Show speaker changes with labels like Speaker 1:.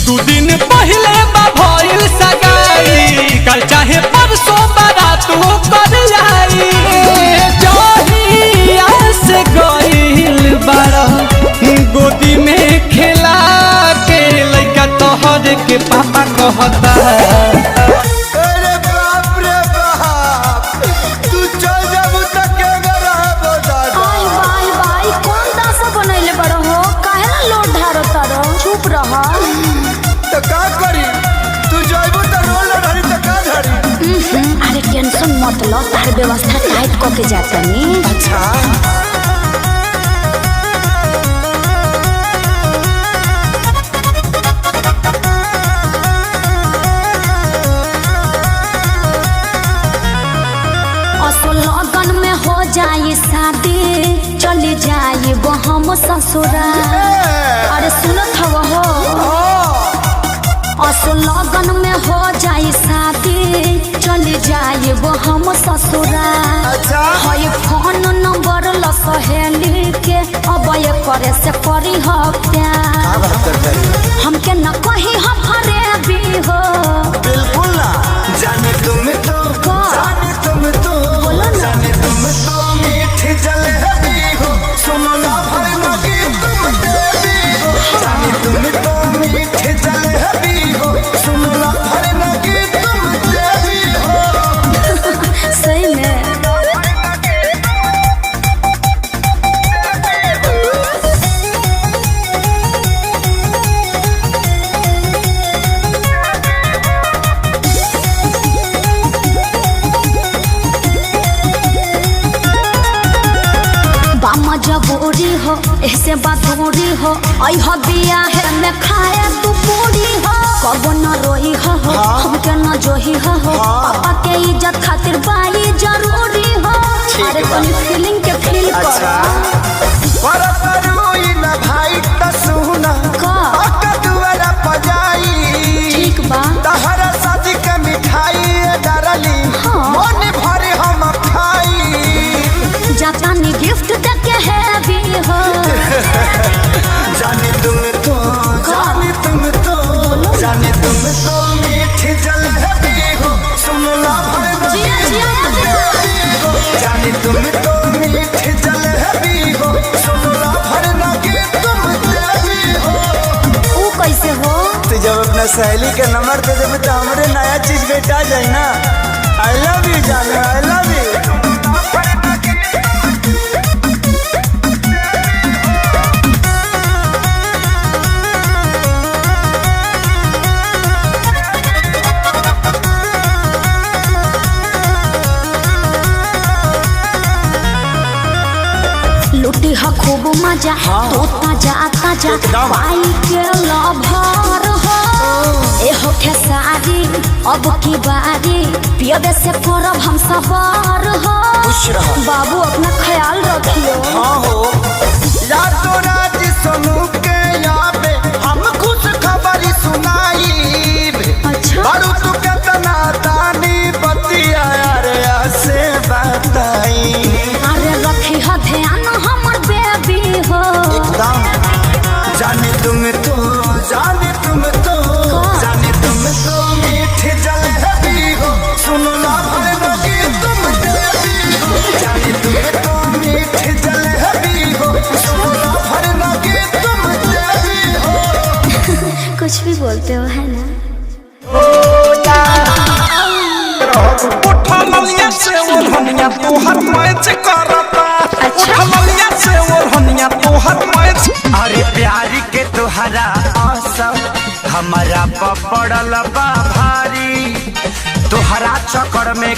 Speaker 1: दू दिन पहले भइल सगाई, कल चाहे परसों बारात हो कर आई। जहिया से गइल बारा गोदी में खेला के लइका तोहर के पापा कहता।
Speaker 2: अरे बाप रे बाप, तू चल जाबू त के रहबो दादा।
Speaker 3: आई भाई भाई कौन दासा बनैले बड़ो हो, काहे ना लोड ढारो तारो, चुप रह।
Speaker 2: तो का करी, तू जाबू त रोल धरी त का धरी।
Speaker 3: अरे टेंशन मत लो, तार व्यवस्था टाइट क के जातनी।
Speaker 2: अच्छा
Speaker 3: लगन में हो जाए शादी, चली जाए वो हम ससुराल। अरे सुनत हव हो, असो लगन में हो जाए शादी, चली जाए वो हम ससुराल।
Speaker 2: अच्छा
Speaker 3: हई फोन नंबर ल सहेली के, अब ये करे से करी हो प्यार। हमके न कही हम फरेबी हो,
Speaker 2: बिल्कुल ना जाने तुम तो, जाने तुम तो, जाने तुम तो मीठी जलेबी हो, सुनो ना भर लगी तुम देवी हो। जाने तुम तो मीठी जलेबी हो, सुनो ना भर लगी तुम देवी हो।
Speaker 3: सही में। जबूरी हो ऐसे बातूरी हो, आई हो बिया है में खाए तू पूरी हो। कबो न रोई हो हमके न जोही हो, पापा के इज्जत खातिर बाई जरूरी हो। अरे तनी फीलिंग के फील कर।
Speaker 2: पर करूई ना भाई त सुना
Speaker 3: का
Speaker 2: दुआरा पजाई।
Speaker 3: ठीक बा
Speaker 2: तहरा शादी के मिठाई डरली, मन भरे हम खाई।
Speaker 3: जाता नी गिफ्ट देके है भी हो।
Speaker 2: जाने तुम तो, जाने तुम तो, जाने तुम तो मीठी जलेबी हो, सुनला भर
Speaker 3: जिया जिया
Speaker 2: हो। जाने तुम तो मीठी जलेबी हो, सुनला भर लगे तुम देवी हो।
Speaker 3: ऊ कैसे हो?
Speaker 2: तू जब अपना सहेली के नंबर दे देबे तो हमरे नया चीज बेटा जाए ना। आई लव यू जाने, आई लव यू।
Speaker 3: लुटी हा खूब मजा, तो ताजा ताजा पाई के लभर हो। ए हो खेसारी अब की बारी, पियबे से करब हम सवार हो। बाबू अपना ख्याल रखियो।
Speaker 2: हाँ हो रातों रात समूह के याबे हम खुश खबरी सुनाई।
Speaker 3: अच्छा
Speaker 2: बारू तू कितना दानी बतिया रे से बताई।
Speaker 3: अरे रखी हा ध्यान हमर बेबी हो।
Speaker 2: एकदम जाने तुम तो, जाने तुम तो, जाने तुम तो मीठी जलेबी हो, सुनो ना भर लगी तुम देवी हो। जाने तुम तो मीठी जलेबी हो, सुनो ना भर लगी तुम देवी हो।
Speaker 3: कुछ भी बोलते हो है ना।
Speaker 1: उठलिया से ओढ़निया तोहर मैच करता। उठलिया से ओढ़निया तोहर मैच।
Speaker 4: अरे प्यारी के तोहरा असर हमारा पपड़ल बा भारी, तोहरा चक्कर में